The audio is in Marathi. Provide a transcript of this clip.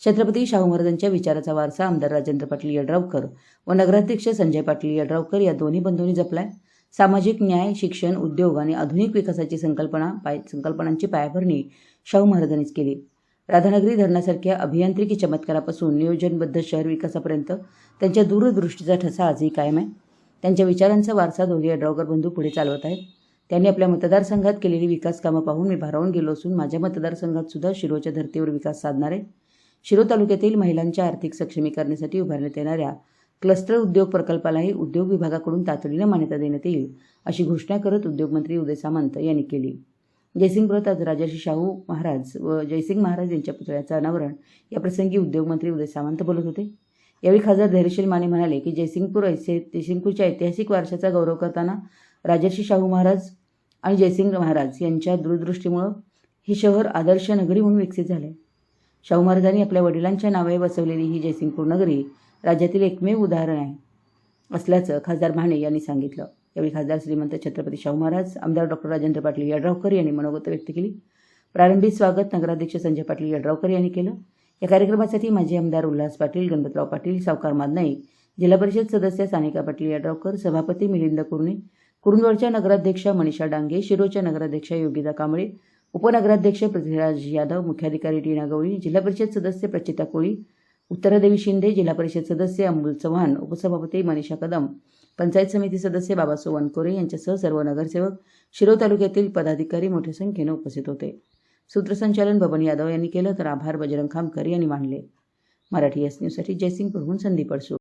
छत्रपती शाहू महाराजांच्या विचाराचा वारसा आमदार राजेंद्र पाटील यड्रावकर व नगराध्यक्ष संजय पाटील यड्रावकर या दोन्ही बंधूंनी जपलाय. सामाजिक न्याय, शिक्षण, उद्योग आणि आधुनिक विकासाची संकल्पनांची पायाभरणी शाहू महाराजांनीच केली. राधानगरी धरणासारख्या अभियांत्रिकी चमत्कारापासून नियोजनबद्ध शहर विकासापर्यंत त्यांच्या दूरदृष्टीचा ठसा आजही कायम आहे. त्यांच्या विचारांचा वारसा दोघे यड्रावकर बंधू पुढे चालवत आहेत. त्यांनी आपल्या मतदारसंघात केलेली विकास कामं पाहून मी भारावून गेलो असून माझ्या मतदारसंघात सुद्धा शिरोच्या धर्तीवर विकास साधणार आहे. शिरो तालुक्यातील महिलांच्या आर्थिक सक्षमीकरणासाठी उभारण्यात येणाऱ्या क्लस्टर उद्योग प्रकल्पालाही उद्योग विभागाकडून तातडीनं मान्यता देण्यात येईल अशी घोषणा करत उद्योगमंत्री उदय सामंत यांनी केली. जयसिंगपुरात आज राजर्षी शाहू महाराज व जयसिंग महाराज यांच्या पुतळ्याचं अनावरण या प्रसंगी उद्योगमंत्री उदय सामंत बोलत होते. यावेळी खासदार धैर्यशील माने म्हणाले की जयसिंगपूरच्या ऐतिहासिक वारशाचा गौरव करताना राजर्षी शाहू महाराज आणि जयसिंग महाराज यांच्या दूरदृष्टीमुळे हे शहर आदर्श नगरी म्हणून विकसित झाले. शाहू महाराजांनी आपल्या वडिलांच्या नावे बसवलेली ही जयसिंगपूर नगरी राज्यातील एकमेव उदाहरण आहे असल्याचं खासदार माने यांनी सांगितलं. यावेळी खासदार श्रीमंत छत्रपती शाहू महाराज, आमदार डॉक्टर राजेंद्र पाटील यड्रावकर यांनी मनोगत व्यक्त केली. प्रारंभी स्वागत नगराध्यक्ष संजय पाटील यड्रावकर यांनी केलं. या कार्यक्रमासाठी माजी आमदार उल्हास पाटील, गणपतराव पाटील, सावकार मादनाईक, जिल्हा परिषद सदस्य सानिका पाटील यड्रावकर, सभापती मिलिंद कुरणे, कुरुंदवाडच्या नगराध्यक्षा मनीषा डांगे, शिरोच्या नगराध्यक्षा योगिता कांबळे, उपनगराध्यक्ष पृथ्वीराज यादव, मुख्याधिकारी टीना गवळी, जिल्हा परिषद सदस्य प्रचिता कोळी, उत्तरादेवी शिंदे, जिल्हा परिषद सदस्य अमोल चव्हाण, उपसभापती मनीषा कदम, पंचायत समिती सदस्य बाबासो वनकोरे यांच्यासह सर्व नगरसेवक, शिरो तालुक्यातील पदाधिकारी मोठ्या संख्येने उपस्थित होते. सूत्रसंचालन बबन यादव यांनी केलं तर आभार बजरंग खामकर यांनी मानले. मराठी एस न्यूजसाठी जयसिंगपूरहून संदीप अडसूळ.